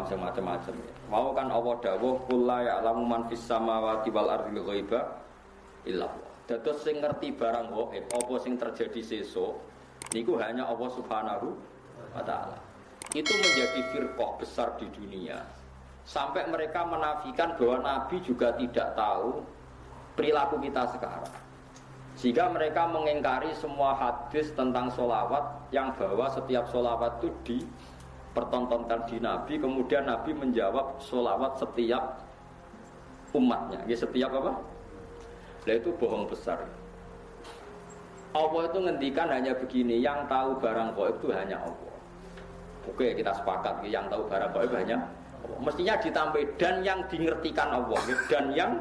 sing macam-macam. Mau kan Allah dawuh qul la ya'lamu man fis samawati wal ardi ghaiba illa Allah. Dados sing ngerti barang gaib, apa sing terjadi sesuk niku hanya Allah Subhanahu wa taala. Itu menjadi firqah besar di dunia. Sampai mereka menafikan bahwa Nabi juga tidak tahu perilaku kita sekarang. Sehingga mereka mengingkari semua hadis tentang sholawat yang bahwa setiap sholawat itu dipertontonkan di Nabi. Kemudian Nabi menjawab sholawat setiap umatnya. Ya, setiap apa? Nah, itu bohong besar. Allah itu ngendikan hanya begini, yang tahu barang gaib itu hanya Allah. Oke, kita sepakat, yang tahu barang gaib hanya Allah. Mestinya ditambah dan yang dingertikan Allah. Dan yang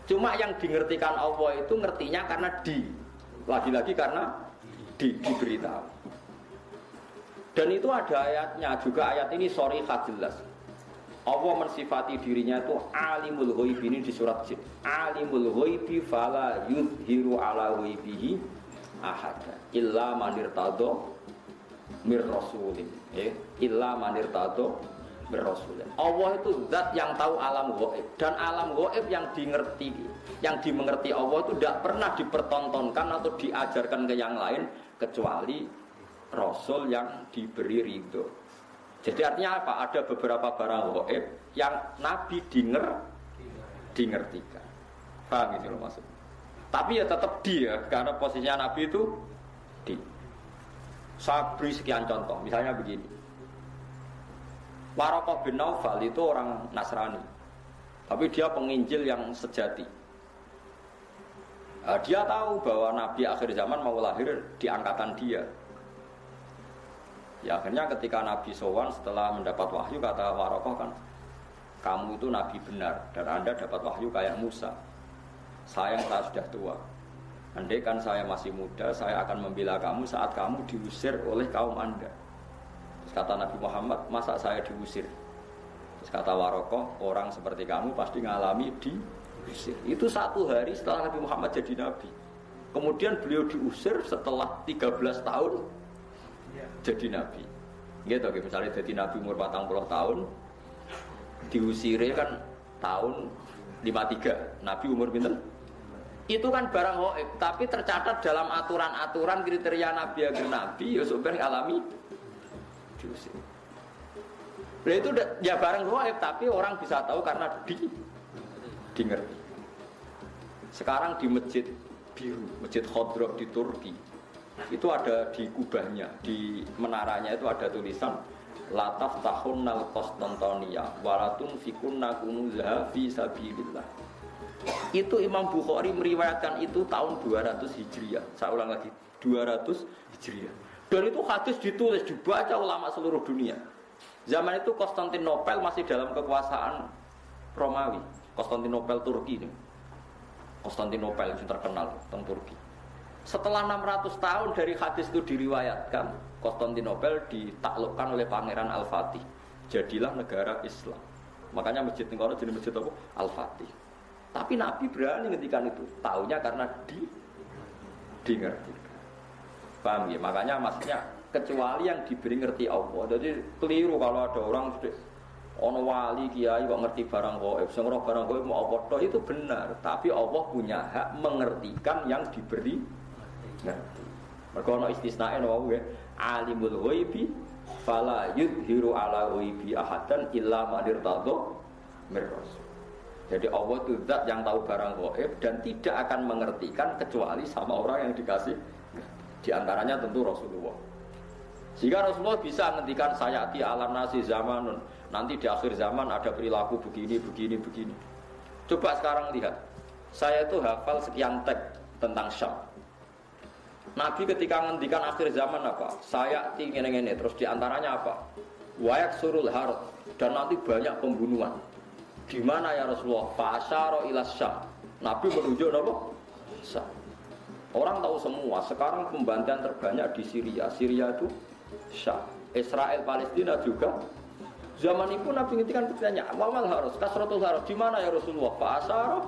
cuma yang dingertikan Allah itu ngertinya karena lagi-lagi karena diberitahu. Dan itu ada ayatnya juga, ayat ini sharihah jelas. Allah mensifati dirinya itu alimul ghaib, ini di surat Jin. Alimul ghaibi fala yudhiru ala ghaibihi ahada illa man irtada mir rasulin. Illa man irtada mir rasulin. Allah itu zat yang tahu alam ghaib, dan alam ghaib yang dimengerti Allah itu tidak pernah dipertontonkan atau diajarkan ke yang lain kecuali rasul yang diberi ridho. Jadi artinya apa? Ada beberapa barang gaib yang Nabi dingertikan. Paham gitu loh maksudnya. Tapi ya tetap dia, karena posisinya Nabi itu di. Saya beri sekian contoh. Misalnya begini. Waraqah bin Naufal itu orang Nasrani, tapi dia penginjil yang sejati. Dia tahu bahwa Nabi akhir zaman mau lahir di angkatan dia. Ya akhirnya ketika Nabi sowan setelah mendapat wahyu, kata Waraqah kan, kamu itu Nabi benar dan Anda dapat wahyu kayak Musa. Saya sudah tua. Andai kan saya masih muda, saya akan membela kamu saat kamu diusir oleh kaum Anda. Terus kata Nabi Muhammad, masa saya diusir? Terus kata Waraqah, orang seperti kamu pasti ngalami diusir. Itu 1 hari setelah Nabi Muhammad jadi Nabi. Kemudian beliau diusir setelah 13 tahun jadi Nabi. Gitu, misalnya jadi Nabi umur 40 tahun, diusire kan tahun 53, Nabi umur pinten? Itu kan barang gaib, tapi tercatat dalam aturan-aturan kriteria Nabi agar Nabi ya sebenarnya alami diusir. Nah itu ya barang gaib, tapi orang bisa tahu karena dingerti. Sekarang di Masjid Biru, Masjid Khodro di Turki, itu ada di kubahnya, di menaranya itu ada tulisan lataf tahunnal Konstantinia walatun fikunna kunuzaha fi sabilillah. Itu Imam Bukhari meriwayatkan itu tahun 200 Hijriah. Saya ulang lagi, 200 Hijriah. Dan itu hadis ditulis, dibaca ulama seluruh dunia. Zaman itu Konstantinopel masih dalam kekuasaan Romawi. Konstantinopel Turki ini. Konstantinopel yang terkenal tentang Turki. Setelah 600 tahun dari hadis itu diriwayatkan, Konstantinopel ditaklukkan oleh Pangeran Al-Fatih. Jadilah negara Islam. Makanya masjid Tengkono jadi masjid apa? Al-Fatih. Tapi Nabi berani ngendikan itu, taunya karena dingerti. Paham ya? Makanya maksudnya kecuali yang diberi ngerti Allah. Jadi keliru kalau ada orang ono wali kiai kok ngerti barang gaib, sing roh barang gaib mau apa itu benar, tapi Allah punya hak mengertikan yang diberi ngerti. Mergo ana istisnae wae nggih, alimul ghaibi fala yudhiru ala ghaibi ahadan illa man irtadha mir rasul. Jadi Allah itu zat yang tahu barang gaib dan tidak akan mengertikan kecuali sama orang yang dikasih. Di antaranya tentu Rasulullah. Jika Rasulullah bisa menghentikan sayati ala nasi zamanun, nanti di akhir zaman ada perilaku begini. Coba sekarang lihat, saya itu hafal sekian teks tentang Syam. Nabi ketika menghentikan akhir zaman apa? Saya ingin terus di antaranya apa? Wayak surul harut, dan nanti banyak pembunuhan. Di mana ya Rasulullah? Fa'asyara ila Syam. Nabi menunjuk apa? Syam. Orang tahu semua, sekarang pembantaian terbanyak di Syria. Syria itu Syam. Israel Palestina juga. Zaman itu Nabi ngintikan bertanya, "Wamal harus kasratul harus di mana ya Rasulullah?" Fa'asyara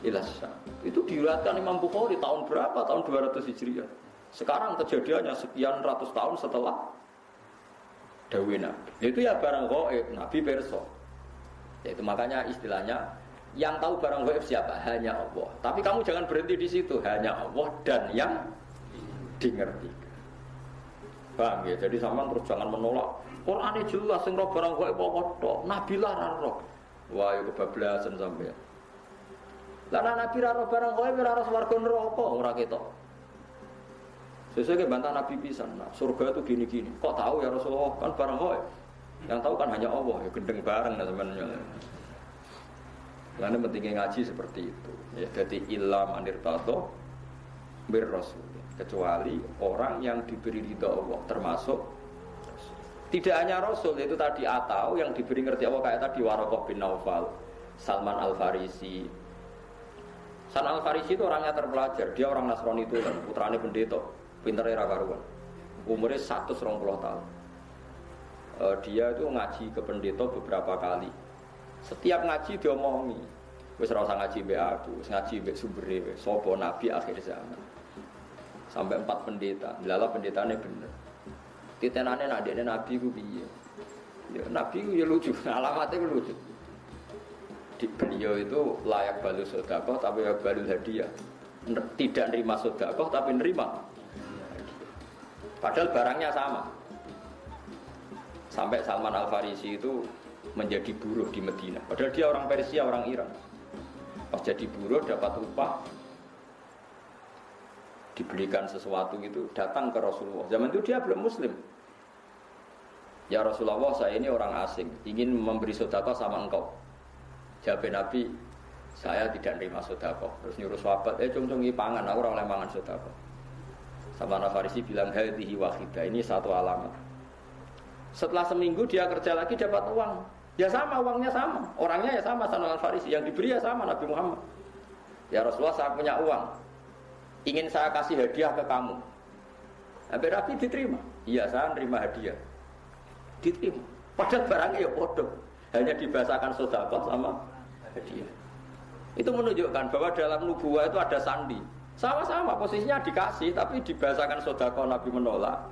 ila Syam. Itu diriwayatkan Imam Bukhari tahun berapa? Tahun 200 Hijriah. Sekarang kejadiannya sekian ratus tahun setelah Dawe Nabi. Itu ya barang gaib, Nabi perso. Itu makanya istilahnya yang tahu barang gaib siapa? Hanya Allah. Tapi kamu jangan berhenti di situ, hanya Allah dan yang dimengerti. Paham ya? Jadi sampean terus jangan menolak. Qur'ane jelas sing roh barang gaib apa tok. Nabi lah ra roh. Wah, itu kebablasan sampean. Lah Nabi ra roh barang gaib ora roh swarga neraka ora ketok. Sesuai bantah Nabi pisan. Nah, surga itu gini-gini. Kok tahu ya Rasulullah? Kan barang gaib. Yang tahu kan hanya Allah. Ya gendeng bareng lah sebenarnya. Karena pentingnya ngaji seperti itu. Ya, jadi ilam anirtato bir Rasul. Kecuali orang yang diberi ridha Allah, termasuk tidak hanya Rasul, itu tadi atau yang diberi ngerti Allah kayak tadi Waraqah bin Naufal, Salman Al-Farisi. Salman Al-Farisi itu orangnya terpelajar, dia orang Nasrani itu kan, putrane pendeta, pinternya karuan. Umurnya 120 tahun. Dia itu ngaji ke pendeta beberapa kali. Setiap ngaji dia omongi, wis ora usah ngaji mbek aku, wis ngaji mbek sumbere wis sapa nabi akhir zaman. Sampai 4 pendeta, lala pendetanya bener. Titenane nak dene nabi ku piye? Ya nabi ku ya lucu, alamatnya ku lucu. Di beliau itu layak balu sedekah tapi ya balu hadiah. Tidak nerima sedekah tapi nerima. Padahal barangnya sama. Sampai Salman Al-Farisi itu menjadi buruh di Madinah. Padahal dia orang Persia, orang Iran. Pas jadi buruh dapat upah, dibelikan sesuatu gitu, datang ke Rasulullah. Zaman itu dia belum Muslim. Ya Rasulullah, saya ini orang asing, ingin memberi sedekah sama engkau. Jawab Nabi, saya tidak nerima sedekah. Terus nyuruh sahabat, cung-cungi pangan, aku orang lemangan sedekah. Salman Al-Farisi bilang, hadhihi wahidah, ini satu alamat. Setelah seminggu dia kerja lagi dapat uang. Ya sama, uangnya sama. Orangnya ya sama, Salman Al-Farisi. Yang diberi ya sama, Nabi Muhammad. Ya Rasulullah, saya punya uang, ingin saya kasih hadiah ke kamu. Hampir Nabi diterima. Iya, saya nerima hadiah. Diterima. Padahal barangnya ya bodoh. Hanya dibahasakan sedekah sama hadiah. Itu menunjukkan bahwa dalam nubuwah itu ada sandi. Sama-sama posisinya dikasih, tapi dibahasakan sedekah Nabi menolak.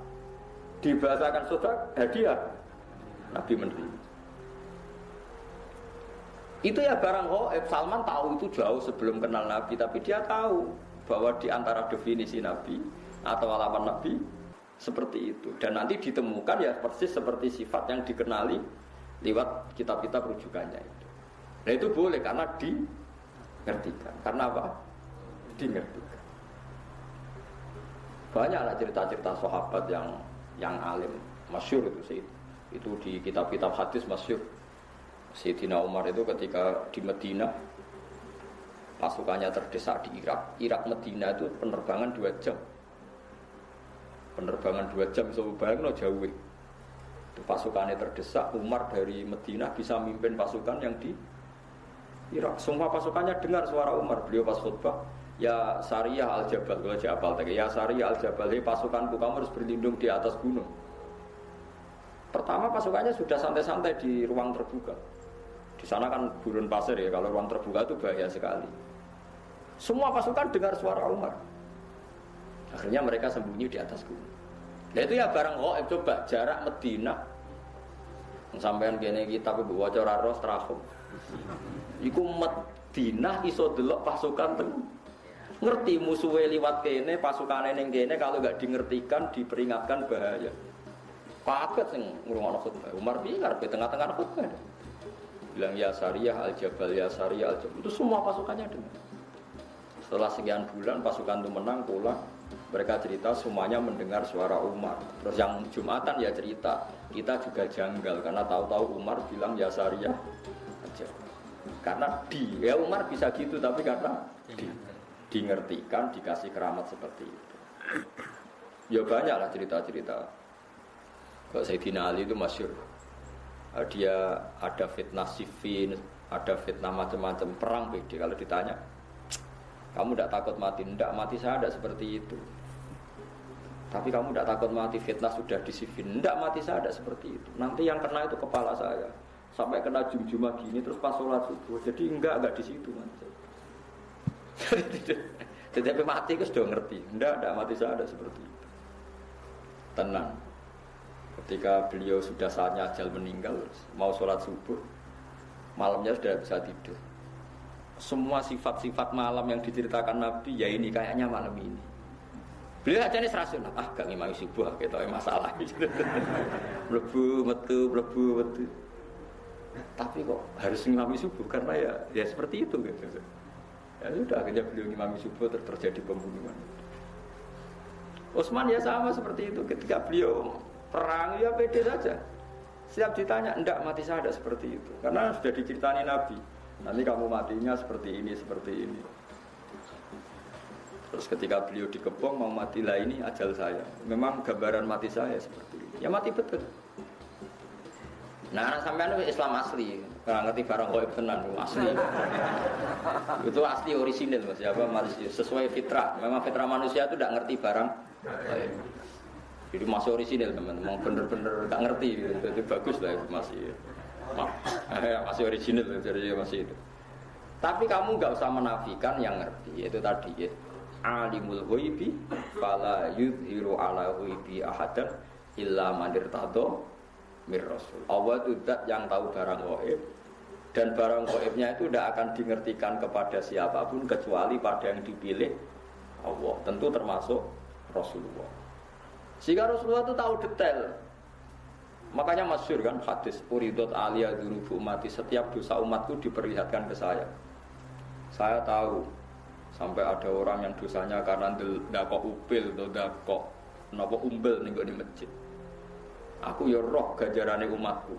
Dibahasakan sedekah hadiah Nabi menerima. Itu ya barang gaib. Salman tahu itu jauh sebelum kenal Nabi, tapi dia tahu bahwa di antara definisi Nabi atau alamat Nabi seperti itu, dan nanti ditemukan ya persis seperti sifat yang dikenali lewat kitab-kitab rujukannya itu. Nah itu boleh karena dingertikan. Karena apa? Dingertikan. Banyaklah cerita-cerita sahabat yang alim, masyhur itu di kitab-kitab hadis masyhur. Sayyidina Umar itu ketika di Madinah pasukannya terdesak di Irak Medina itu penerbangan 2 jam. Penerbangan 2 jam bisa bayangno jauh. Itu pasukannya terdesak, Umar dari Medina bisa mimpin pasukan yang di Irak. Semua pasukannya dengar suara Umar. Beliau pas khutbah, ya Sariyah Al-Jabal, kalau Jabal ya Sariyah Al-Jabal, pasukanku kamu harus berlindung di atas gunung. Pertama pasukannya sudah santai-santai di ruang terbuka. Di sana kan gurun pasir ya, kalau ruang terbuka itu bahaya sekali. Semua pasukan dengar suara Umar. Akhirnya mereka sembunyi di atas gunung. Nah itu ya barang gaib. Coba jarak Medina sampean kene kitab ibu waca ora ros trahum. Iku Medina iso delok pasukan teng. Ngerti musuhe liwat kene, pasukane ning kene, kalau enggak dingertikan diperingatkan bahaya. Kaget sing ngrungokno khutbah. Umar piye ngarepe tengah-tengah khutbah. Bilang ya Sariyah Al-Jabal, ya Sariyah Al-Jabal. Itu semua pasukannya dengar. Setelah sekian bulan pasukan itu menang pulang, mereka cerita semuanya mendengar suara Umar. Terus yang Jumatan ya cerita, kita juga janggal karena tahu-tahu Umar bilang ya Sariyah aja. Karena ya Umar bisa gitu, tapi karena dingertikan, dikasih keramat seperti itu. Ya banyaklah cerita-cerita. Kalau Sayyidina Ali itu masyhur. Dia ada fitnah Siffin, ada fitnah macam-macam, perang beda. Kalau ditanya, kamu tidak takut mati? Tidak, mati saya tidak seperti itu. Tapi kamu tidak takut mati, fitnah sudah di Siffin? Tidak, mati saya tidak seperti itu. Nanti yang kena itu kepala saya, sampai kena jum-jumah gini, terus pas sholat subuh. Jadi enggak di situ. Tetapi mati itu sudah ngerti. Tidak, mati saya tidak seperti itu. Tenang. Ketika beliau sudah saatnya ajal meninggal, mau sholat subuh, malamnya sudah bisa tidur. Semua sifat-sifat malam yang diceritakan Nabi, ya ini kayaknya malam ini. Beliau aja nih rasional, gak ngimami subuh, kita masalah. Mlebu metu. Tapi kok harus ngimami subuh karena ya seperti itu gitu. Ya sudah akhirnya beliau ngimami subuh terjadi pembunuhan. Utsman ya sama seperti itu, ketika beliau perang ya pede saja. Setiap ditanya, enggak, mati saya ada seperti itu. Karena sudah diceritani Nabi, nanti kamu matinya seperti ini, seperti ini. Terus ketika beliau dikepung mau mati lah, ini ajal saya. Memang gambaran mati saya seperti ini. Ya mati betul. Nah, sampean Islam asli, ora ngerti barang gaib tenan asli. Itu asli orisinil Mas, ya apa sesuai fitrah. Memang fitrah manusia itu tidak ngerti barang gaib. Jadi masih orisinil teman-teman, memang bener-bener enggak ngerti gitu. Jadi bagus lah itu masih. Masih orisinil jadi masih itu. Tapi kamu enggak usah menafikan yang ngerti, itu tadi ya. Alimul ghaibi fala yudhiru ala ghaibi ahadan illa man irtadha mir rasul. Allah itu zat yang tahu barang gaib, dan barang gaibnya itu tidak akan dimengertikan kepada siapapun kecuali pada yang dipilih Allah, tentu termasuk Rasulullah. Sehingga Rasulullah itu tahu detail. Makanya masyhur kan hadis uridot aliyah dzunubu ummati, setiap dosa umatku diperlihatkan ke saya. Saya tahu sampai ada orang yang dosanya karena ndakok upil atau ndakok napa umbel ning di masjid. Aku ya roh gajarane umatku.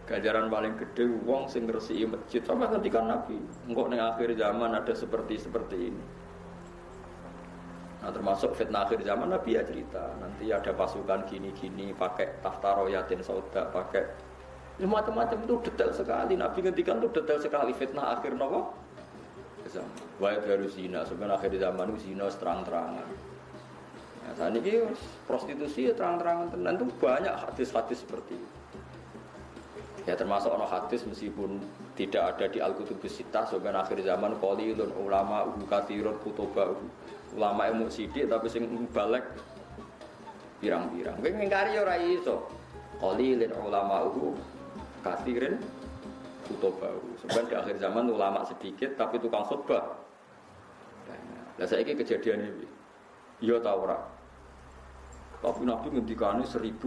Gajaran paling gede wong sing ngresiki masjid. Sampai ketika Nabi, engko ning akhir zaman ada seperti ini. Nah, termasuk fitnah akhir zaman Nabi ya cerita, nanti ada pasukan gini-gini pakai tahta royatin sauda, pakai macam-macam, itu detail sekali. Nabi ngendikan itu detail sekali fitnah akhir nopo zaman. Wa harus zina, sebenarnya akhir zaman itu zina terang-terangan. Nah, saat ini prostitusi ya terang-terangan tenan, itu banyak hadis-hadis seperti itu. Ya termasuk ono hadis meskipun tidak ada di Al-Kutubus Sittah, sebenarnya akhir zaman qalilun ulama katsirun kutuba. Ulama ilmu sidik tapi sing balik pirang-pirang. Kowe ngingkari ora iso. Qalilun ulama katsirin kutuba. Sebenarnya di akhir zaman ulama sedikit tapi tukang khutbah. Lah saiki kejadian iki. Ya ta ora. Tapi Nabi ngendikane 1400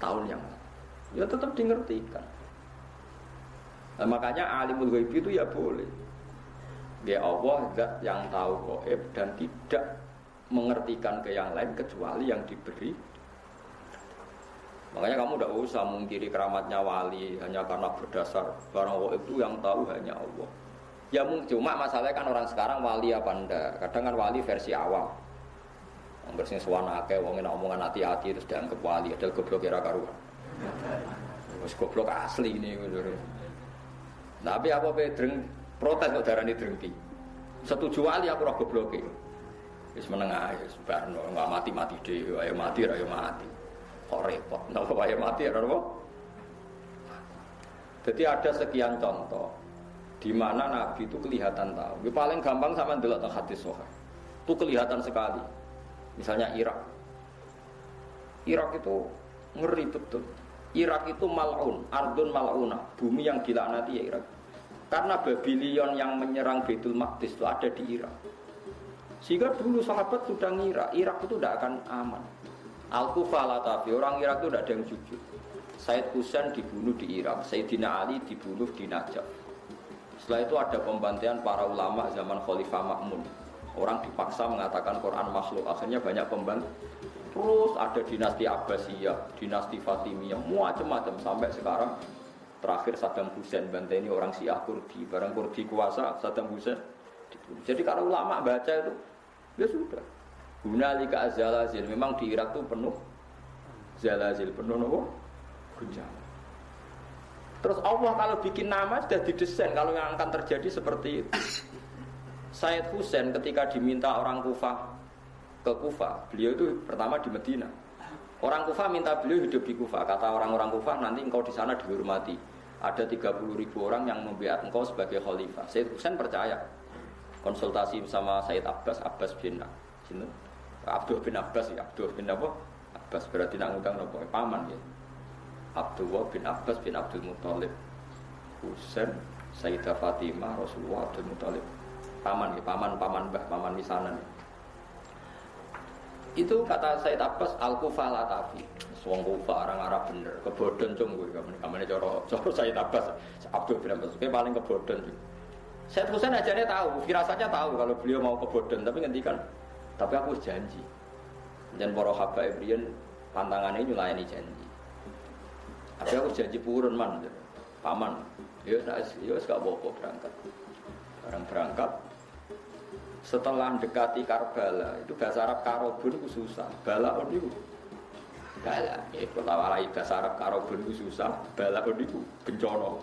tahun yang lalu. Ya tetap dimengertikan. Nah, makanya alimul ghaib itu ya boleh. Ya Allah zat yang tahu gaib dan tidak mengertikan ke yang lain kecuali yang diberi. Makanya kamu tidak usah mengkiri keramatnya wali hanya karena berdasar barang gaib itu yang tahu hanya Allah. Ya cuma masalahnya kan orang sekarang wali apa ndak. Kadang kan wali versi awam. Bersih suwana akeh wong nek omongan hati-hati terus dianggap wali, padahal goblok kira karuan. Wis goblok asli ini ngono. Tapi apa pedreng protes kok darani drengki. Setuju wali aku ora gobloke. Wis meneng ae sebarno enggak mati-mati dhewe, ayo mati ra yo mati. Kok repot. Napa wae mati ora apa? Jadi ada sekian contoh di mana Nabi itu kelihatan tahu. Yang paling gampang sama ndelok teng hadis sahih. Itu kelihatan sekali. Misalnya Irak. Irak itu ngeri betul. Irak itu mal'un, ardun mal'una, bumi yang dilaknati ya Irak. Karena Babylon yang menyerang Baitul Maqdis itu ada di Irak. Sehingga dulu sahabat sudah ngira Irak itu tidak akan aman. Al-Kufah Latafi, orang Irak itu tidak ada yang jujur. Said Husain dibunuh di Irak, Sayyidina Ali dibunuh di Najaf. Setelah itu ada pembantaian para ulama zaman Khalifah Ma'mun. Orang dipaksa mengatakan Quran makhluk, akhirnya banyak pembantu. Terus ada dinasti Abbasiyah, dinasti Fatimiyah, macam-macam sampai sekarang. Terakhir Saddam Hussein banteni orang Syiah Kurdi, barang Kurdi kuasa Saddam Hussein dibunuh. Jadi kalau ulama baca itu, ya sudah. Hunalika zalazil, memang di Irak itu penuh zalazil, penuh nopo guncangan. Terus Allah kalau bikin nama sudah didesain kalau yang akan terjadi seperti itu. Said Husain ketika diminta orang Kufah ke Kufah, beliau itu pertama di Medina. Orang Kufah minta beliau hidup di Kufah. Kata orang-orang Kufah, nanti engkau di sana dihormati. Ada 30.000 orang yang membiat engkau sebagai khalifah. Said Husain percaya. Konsultasi sama Said Abbas bin Abdul bin Abbas ya, Abdul bin apa? Abbas berarti nak ngundang nopo paman ya. Abdullah bin Abbas bin Abdul Muthalib. Husain Sayyidah Fatimah Rasulullah Abdul Muthalib. Paman ya, paman mbah, paman misanan. Ya. Itu kata Sayyid Abbas al-Kufah latafi. Wong Kufah orang Arab bener, kebodhon cung kowe kamane cara Sayyid Abbas Abdul bin Abbas paling kebodhon. Sayyid Husain ajane tahu, firasatnya tahu kalau beliau mau kebodhon tapi ngendikan tapi aku janji. Dan para habaib riyen pantangannya nyulayani janji. Tapi aku janji purun man, paman. Ya wis gak apa-apa berangkat. Barang berangkat setelah mendekati Karbala itu bahasa Arab karobun itu susah. Balaun itu bala. Ya pertawalai bahasa Arab karobun itu susah. Balaun itu bencana.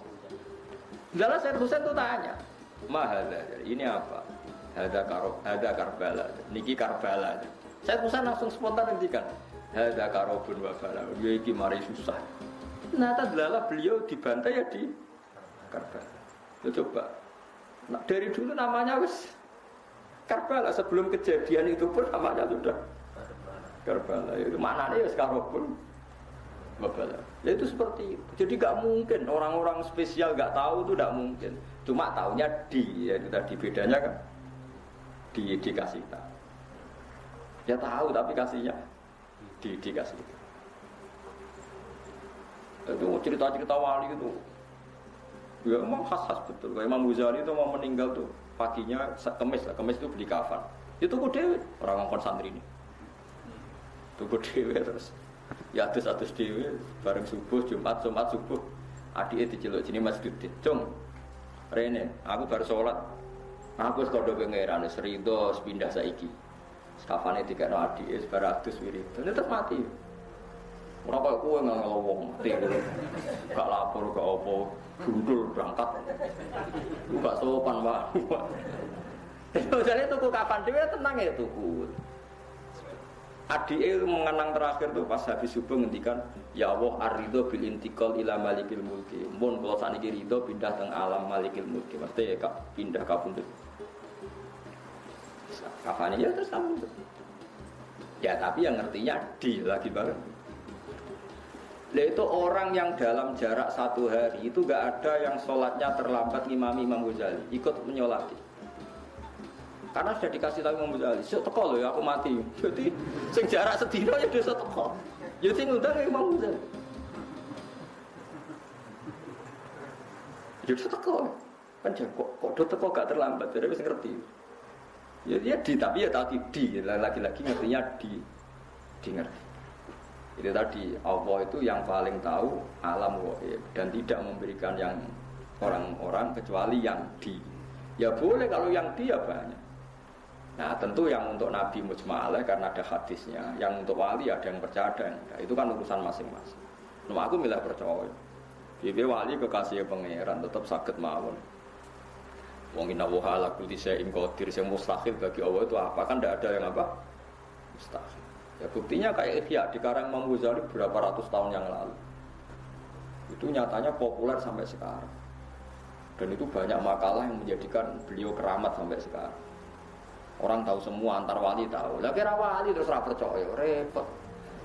Dalam Sayyid Husain itu tanya, "Mahada, ini apa?" Hada Karbala. Niki Karbala. Sayyid Husain langsung spontan ngendikan, "Hada karobun wa balaun." Ya iki mari susah. Ternyata delalah beliau dibantai ya di Karbala. Ya coba. Nah, dari dulu namanya wis Karbala, sebelum kejadian itu pun namanya sudah Karbala. Itu maknanya ya sekarang pun Karbala. Ya itu seperti itu. Jadi gak mungkin orang-orang spesial gak tahu itu gak mungkin. Cuma tahunya ya itu tadi bedanya kan dikasih tahu. Ya tahu tapi kasihnya dikasih tahu. Itu cerita-cerita wali itu. Ya memang khas-khas betul. Kayak Imam Ghazali itu mau meninggal tuh paginya kemis itu beli kafan. Itu tuku dhewe orang ngongkon santri ini. Tuku dhewe terus. Ya atus dhewe bareng subuh Jumat subuh. Adike diceluk jenenge Mas Dudit. Cung. Rene, aku baru sholat. Aku wis kandha pangeran wis rido pindah saiki. Kafane dikekno adike sebar atus wirid. Terus mati. Ora kok kowe ngelo wong mati. Gak lapor gak apa. Gundul berangkat. Lu gak sopan, Pak. Jadi tuku kapan dhewe tenang ya tuku. Adike mengenang terakhir tuh pas habis subuh ngendikan, "Ya Allah, ar-ridho bil intiqal ila malikil mulki." Mun kula saniki ridho pindah teng alam malikil mulki. Mesti ya pindah kapundhut. Kafane ya terus kamu. Ya tapi yang ngertinya di lagi bareng. Nah itu orang yang dalam jarak 1 hari itu gak ada yang sholatnya terlambat ngimami Imam Ghazali ikut menyolati karena sudah dikasih tahu Imam Ghazali teko loh ya aku mati jadi sing jarak sedina ya dia teko ya sing ngundang Imam Ghazali ya teko kan kok do teko gak terlambat jadi wis ngerti ya dia tapi ya tadi lagi-lagi ngertinya di ngerti. Itu tadi Allah itu yang paling tahu alam ghaib dan tidak memberikan yang orang-orang kecuali yang di. Ya boleh kalau yang di ya banyak. Nah tentu yang untuk Nabi mujma'alah karena ada hadisnya. Yang untuk wali ada yang percaya ada yang enggak. Itu kan urusan masing-masing. Nah aku milih percaya. Jadi wali kekasih pangeran tetap sakit mawon. Wong inna wa ala kulli syai'in qadir yang mustahil bagi Allah itu apa? Kan tidak ada yang apa? Mustahil. Ya buktinya kayak Ihya di karang Imam Ghazali berapa ratus tahun yang lalu. Itu nyatanya populer sampai sekarang. Dan itu banyak makalah yang menjadikan beliau keramat sampai sekarang. Orang tahu semua, antar wali tahu. Lah kira wali terus ora percaya, repot.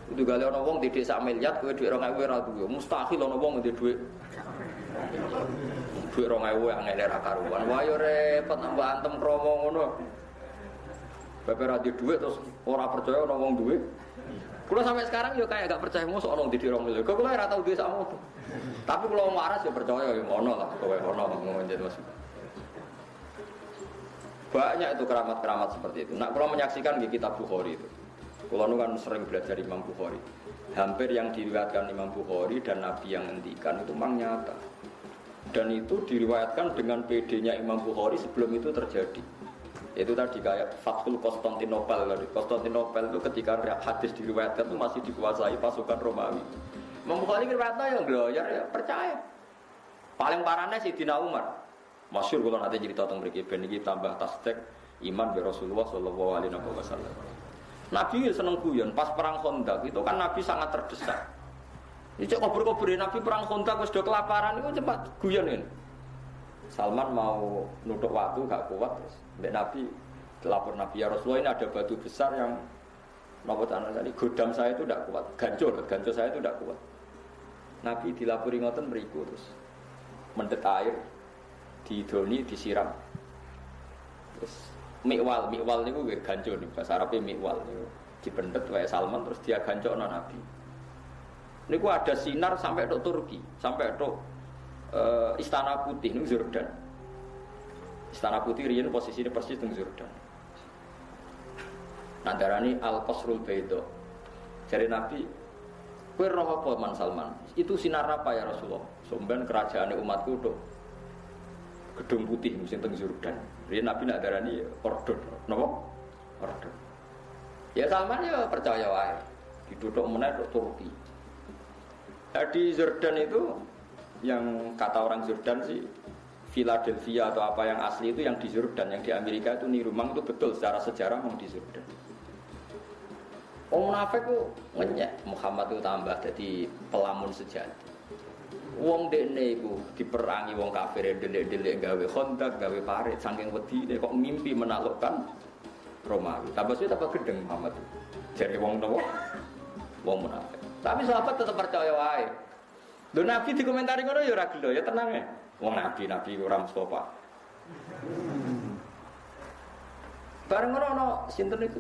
Itu gale ana wong didik sak miliar kowe dhuwit 2000 ora duwe. Mustahil ana wong ndek dhuwit. Dhuwit 2000 angel ra karuan. Wah yo repot nambah antem kromo ngono. Bapak ra duit terus ora percaya ana wong duwe. Kula sampai sekarang yo kayak gak percaya mosok ana di 2 miliar. Kok kula ora tau duwe sakmu. Tapi kula wong waras yo percaya yo ono lah kowe ono ngono Mas. Banyak itu keramat-keramat seperti itu. Nah, kula menyaksikan di kitab Bukhari itu. Kula nu kan sering belajar Imam Bukhari. Hampir yang diriwayatkan Imam Bukhari dan Nabi yang ngendikan itu memang nyata. Dan itu diriwayatkan dengan PD-nya Imam Bukhari sebelum itu terjadi. Itu tadi kayak Fathul Konstantinopel. Konstantinopel itu ketika hadis diriwayatkan itu masih dikuasai pasukan Romawi. Imam Bukhari riwayatnya yang gloyer ya percaya. Paling parahnya Sayyidina Umar. Masyhur kalau nanti cerita tentang mriki ben iki tambah tasdik iman bi Rasulullah sallallahu alaihi wasallam. Nabi seneng guyon pas perang Khandaq itu kan Nabi sangat terdesak. Iki kubur-kubure Nabi perang Khandaq wis do kelaparan itu cepat guyon kan. Salman mau nutuk waktu gak kuat terus. Mbak Nabi lapor Nabi ya Rasulullah ini ada batu besar yang Napa tanah tadi godam saya itu tidak kuat, ganco saya itu tidak kuat. Nabi dilapori ngoten mriku terus mendet air didoni disiram. Terus mikwal niku nggih ganco niku bahasa Arabe mikwal niku dipendet wae Salman terus dia gancokno Nabi. Niku ada sinar sampai tok Turki, sampai tok Istana Putih niku Jordan. Istana Putih riyen posisine persis teng Jordan. Nandarani Al-Qasrul Baida. Jare Nabi, kowe roh apa Man Salman? Itu sinar apa ya Rasulullah? Sampeyan kerajaane umatku tok Gedung Putih sing teng Jordan. Riyen Nabi nak darani ordon, napa? Ordon. Ya Salman ya percaya wae. Dituthuk meneh tok Turki. Di Jordan itu yang kata orang Jordan sih Philadelphia atau apa yang asli itu yang di Jordan, yang di Amerika itu niru. Memang itu betul secara sejarah memang di Jordan. Wong munafik ku ngenyek Muhammad itu tambah jadi pelamun sejati. Wong dekne iku diperangi wong kafir delik-delik gawe Khandaq, gawe parit saking wedine kok mimpi menaklukkan Romawi. Tambah suwe tambah gedeng Muhammad. Jare wong nopo? Wong munafik. Tapi sahabat tetap percaya wae. Lho Nabi dikomentari ngono ya ora gelo, ya tenang ya. Wong nabi ora Mustafa. Bareng ngono sinten iku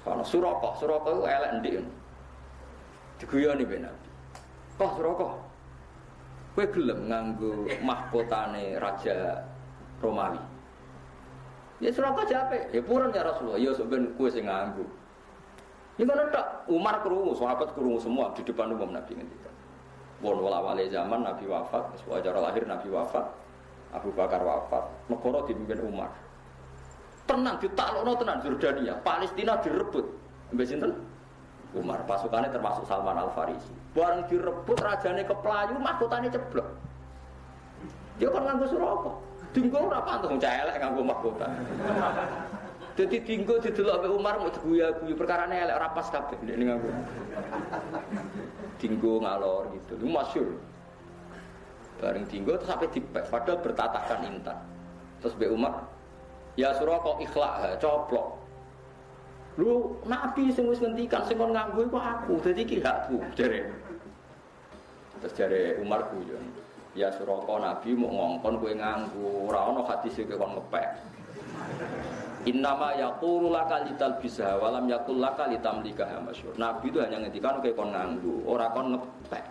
ana Suraka iku elek ndik. Diguyoni ben Nabi. Kok Suraka? Kowe gelem nganggo mahkotane raja Romawi. Ya Suraka jape, ya purun ya Rasulullah, ya sok ben kowe sing nganggo. Ya ngono tok, Umar krungu, sahabat krungu semua di depan umum Nabi ngendikan. Wong wala-wale zaman Nabi wafat, sewajar lahir Nabi wafat, Abu Bakar wafat, negara dipimpin Umar. Tenang ditaklukno tenan Jordania, Palestina direbut. Mbek sinten? Umar, pasukannya termasuk Salman Al-Farisi. Bareng direbut rajane keplayu, mahkotane ceblok. Dia kan nganggo Suraka. Dinggo ora pantes wong elek nganggo mahkota. Dadi dinggo didelok mbek Umar mau diguyu-guyu perkarane elek ora pas kabeh nek nganggo. Dinggo ngalor gitu, itu masyhur. Bareng dinggo terus sampai dipek, padahal bertatakan intan. Terus Mbak Umar, ya Suraka ikhlak, coplok. Lu Nabi sing wis ngendikan sing kon nganggo iku aku, dadi iki hakku, jare. Terus jare Umar guyon. Ya Suraka Nabi mau ngongkon kowe nganggo, ora ana hadis iki kon ngepek. Innama yaqulu laka litalbisha wa lam yaqul laka litamlikaha masyhur. Nabi itu hanya ngendikan kowe kon nganggo, ora kon ngepek.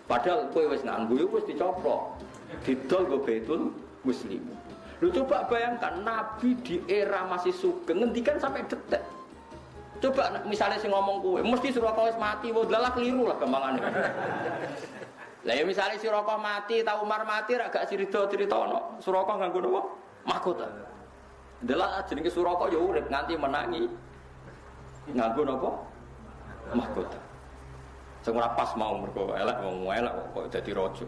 Padahal kowe wis nganggo wis dicoplok. Didol go Baitul Muslim. Lu coba bayangkan Nabi di era masih sugeng ngendikan sampai detik. Coba misalnya sing ngomong kowe, mesti Suraka wis mati, wong dalah keliru lah gampangane. Lah ya misalnya Suraka mati, ta Umar mati ra gak crita-critono. Suraka nganggo napa? Mahkota. Adalah jenenge Suraka ya urip nganti menangi nganggo napa? Mahkota. Sing ora pas mau mergo elek wong elek kok dadi raja.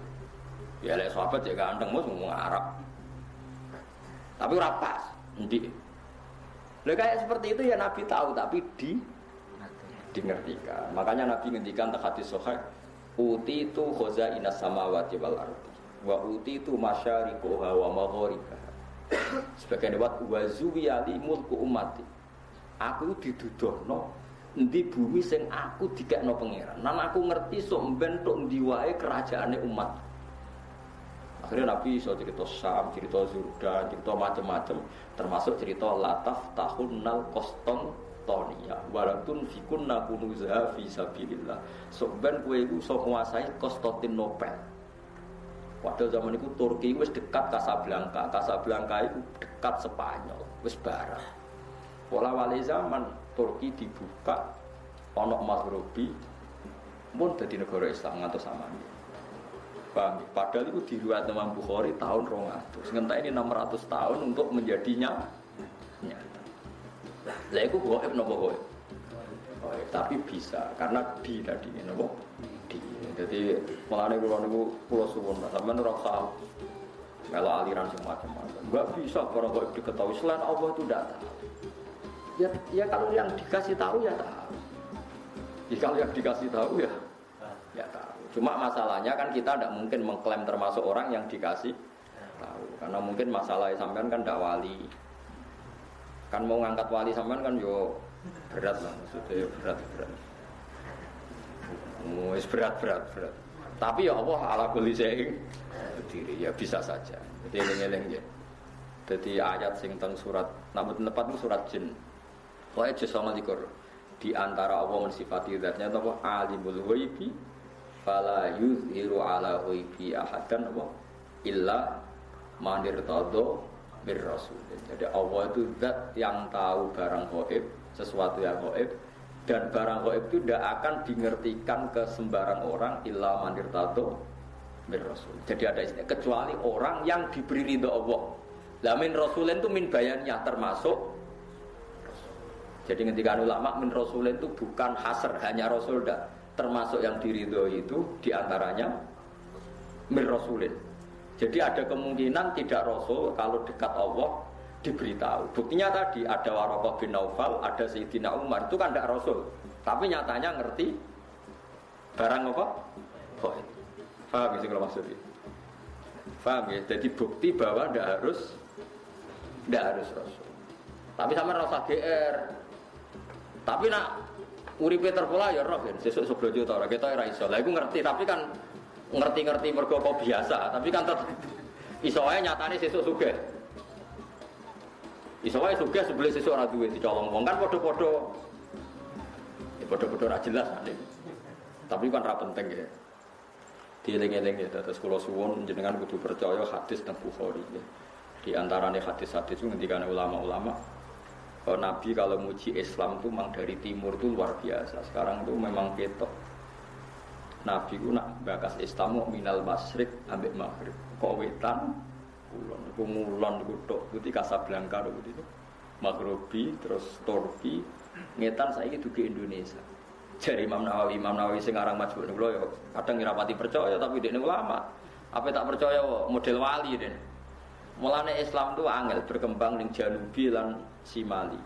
Ya elek sahabat ya ganteng mos wong Arab. Tapi ora pas, endi. Lah kayak seperti itu ya Nabi tahu tapi dingertikan. Makanya Nabi ngendikan tak hadis sahih, uti itu khazainas samawati wal ardi wa uti itu masyariquha wa magharibaha. Sebagian lewat wazuwiyali mulku ummati. Aku didudohno endi bumi sing aku dikekno pangeran. Nan aku ngerti sok mbentuk ndi wae kerajaane umat. Akhirnya Nabi iso cerita Syam, cerita Jordan, cerita macam-macam, termasuk cerita lataf tahunnal Konstantinia. Walatun fikunna kunuza fi sabilillah. Sok ben kowe iku iso nguasai Konstantinopel. Padahal zaman itu Turki wis dekat Casablanca. Casablanca itu dekat Spanyol, wis barang. Wala-wali zaman Turki dibuka ana Maghribi pun dadi negara Islam ngantos samane. Paham? Padahal itu diriwayat Imam Bukhari tahun 200. Ngentek ini 600 tahun untuk menjadinya nyata. Lah iku gaib napa gaib? Tapi bisa karena di tadi napa? Jadi mulane kula suwun sampeyan ora usah melo aliran sing macam-macam. Enggak bisa orang gaib diketahui selain Allah itu tidak tahu. Ya kalau yang dikasih tahu ya tahu. Ya kalau yang dikasih tahu ya tahu. Cuma masalahnya kan kita tidak mungkin mengklaim termasuk orang yang dikasih tahu. Karena mungkin masalahnya sampean kan tidak wali. Kan mau ngangkat wali sampean kan yo Berat lah maksudnya berat. Berat. Tapi ya Allah ala kulli syai'in berdiri ya bisa saja. Jadi eling-eling ya. Jadi ayat sing teng surat namun tepat itu surat jin. Wae juz 29 di antara Allah mensifati zatnya apa alimul ghaibi fala yuzhiru ala ghaibi ahadan apa illa man irtadha bir rasul. Jadi Allah itu zat yang tahu barang gaib, sesuatu yang gaib dan barang gaib itu tidak akan dimengertikan ke sembarang orang illa man irtadha bir rasul. Jadi ada istilah kecuali orang yang diberi ridha Allah. Lah min rasulin itu min bayannya termasuk. Jadi ketika ulama min rasulin itu bukan hasr hanya rasul dah, termasuk yang diridhoi itu diantaranya min rasulin. Jadi ada kemungkinan tidak rasul kalau dekat Allah diberitahu. Buktinya tadi ada Waraqah bin Naufal, ada Sayyidina Umar itu kan tidak rasul, tapi nyatanya ngerti barang apa? Gaib. Paham sih kalau maksudnya? Paham ya? Jadi bukti bahwa tidak harus rasul. Tapi sama rasa GR. Tapi nak uripe terpola ya roh kan. Sesuk seblojo ta ora ketok ora iso. Lah iku ngerti tapi kan ngerti-ngerti mergo kok biasa, tapi kan tetep iso ae nyatane sesuk sugih. Iso ae sugih sebelum sesuk ora duwe dicolong wong kan padha-padha. Ya padha-padha ora jelas nek. Tapi kan ra penting ya. Dieling-eling ya terus kula suwun jenengan kudu percaya hadis teng Bukhari ya. Di antaranya hadis-hadis itu ngendikane ulama-ulama Nabi kalau muji Islam itu memang dari timur itu luar biasa. Sekarang itu memang ketok. Nabi itu nak bakas Islam minal masyrik ambek maghrib. Kok wetan kulon itu tok putih Casablanca itu Maghribi terus Turki ngetan saiki dugi Indonesia. Jari Imam Nawawi sing aran Majmu' niku ya kadang ngrapati percaya tapi dekne ulama. Apa tak percaya model wali den. Mulane Islam itu angel berkembang ning Janubi lan Simali.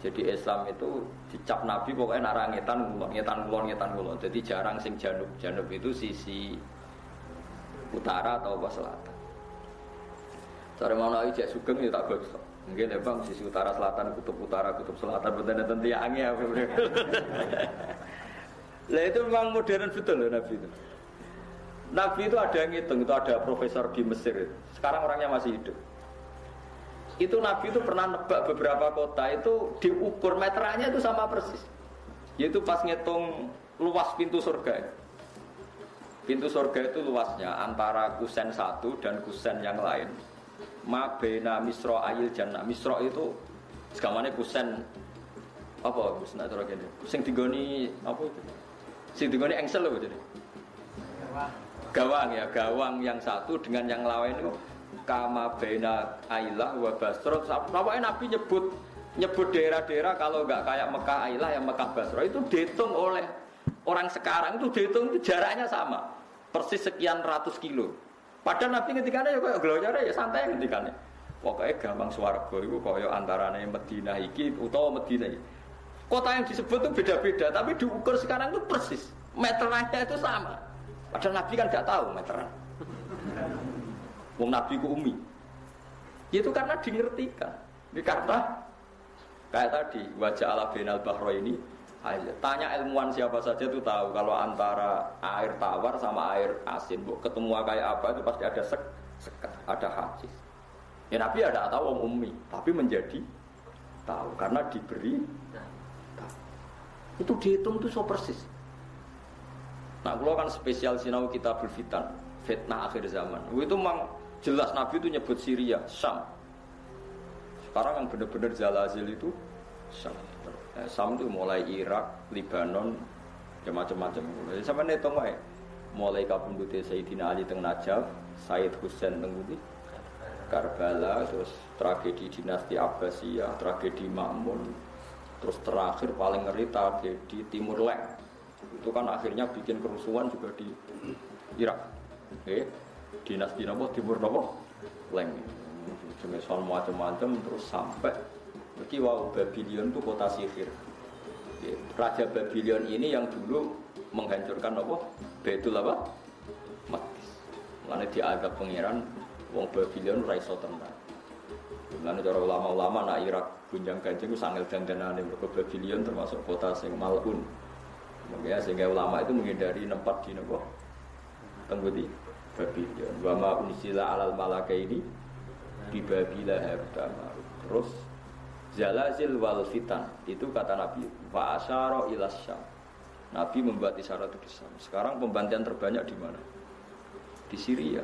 Jadi Islam itu dicap Nabi pokoknya nara ngetan kulon. Jadi jarang sing Janub itu sisi utara atau selatan. Cara mana aja sugeng ya tak bagus. Mungkin ya bang sisi utara, kutub selatan betul-betul tiangnya. Lah itu memang modern betul loh Nabi itu. Nabi itu ada yang ngitung, itu ada profesor di Mesir. Sekarang orangnya masih hidup. Itu Nabi itu pernah nebak beberapa kota itu diukur meterannya itu sama persis. Yaitu pas ngitung luas pintu surga. Pintu surga itu luasnya antara kusen satu dan kusen yang lain. Ma baina misra ayil jannah. Misra itu segamane kusen apa kusen atau gini. Sing digoni apa itu? Sing digoni engsel lho jadi. Gawang yang satu dengan yang lain itu kama baina Ailah wa Basra. Pokoknya Nabi nyebut daerah-daerah kalau enggak kayak Mekah Ailah yang Mekah Basra itu dihitung oleh orang sekarang itu dihitung itu jaraknya sama. Persis sekian ratus kilo. Padahal Nabi ngendikane ya koyo glojare ya santai ngendikane. Pokoke gampang swarga iku koyo antarane Madinah iki utawa Madinah iki. Kota yang disebut itu beda-beda tapi diukur sekarang itu persis. Meterannya itu sama. Padahal Nabi kan enggak tahu meteran. Wong Nabi ku umi. Itu karena dingertikan. Ini karena kayak tadi wajah ala binal bahro ini. Tanya ilmuwan siapa saja itu tahu kalau antara air tawar sama air asin, ketemu kayak apa itu pasti ada sekat, ada hadis. Ya Nabi ada tahu wong umi, tapi menjadi tahu karena diberi tahu. Itu dihitung itu so persis. Nah, kalau kan spesial sinau kitabul fitan, fitnah akhir zaman. Itu memang jelas Nabi itu nyebut Syria, Syam. Sekarang yang benar-benar zalazil itu Syam. Syam itu mulai Irak, Libanon, ya macam-macam. Sampai netung wae. Mulai kapundute Sayyidina Ali teng Najaf, Said Husain teng Karbala, terus tragedi dinasti Abbasiyah, tragedi Ma'mun, terus terakhir paling ngeri tragedi Timur Leng. Itu kan akhirnya bikin kerusuhan juga di Irak. Dinasti napa Timur napa Leng. Jenis macam-macam terus sampai iki wau Babylon itu kota sihir. Raja Babylon ini yang dulu menghancurkan apa? Baitul apa? Maqdis. Mulane dianggap pangeran wong Babylon ora iso tenan. Mulane cara ulama-ulama nak Irak gunjang-ganjing sangel dandanane mergo Babylon termasuk kota sing malun. Makanya sehingga ulama itu menghindari nempat di nopo tenggudi Babylon. Wa ma unsila alal malakaini bi Babila habtama. Terus zalazil wal fitan itu kata Nabi wa asyara ila syam. Nabi membuat isyarat ke Syam. Sekarang pembantian terbanyak di mana? Di Syria.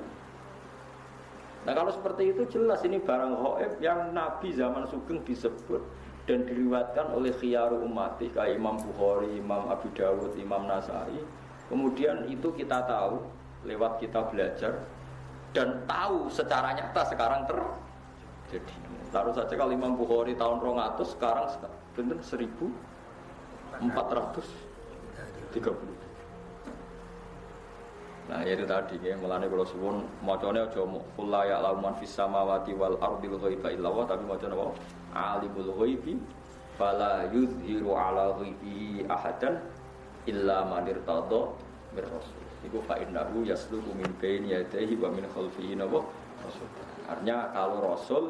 Nah kalau seperti itu jelas ini barang ghaib yang Nabi zaman Sugeng disebut dan diriwayatkan oleh khiyaru ummati kayak Imam Bukhari, Imam Abu Dawud, Imam Nasai. Kemudian itu kita tahu lewat kita belajar dan tahu secara nyata sekarang terjadi. Taruh saja kalau Imam Bukhari tahun 200 sekarang benar 1430. Nah itu tadi ya, mulane kalau suwun macane aja qul la ya'lamu man fis samawati wal ardi ghaiba illa Allah, tapi macane apa? Alimul ghaibi fala yuzhiru ala ghaibihi ahadan illa man irtada bir rasul. Iku fa innahu yasluku min baini yadayhi wa min khalfihi rasul. Artinya kalau rasul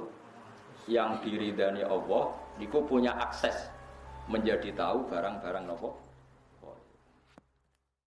yang diridani Allah niku punya akses menjadi tahu barang-barang napa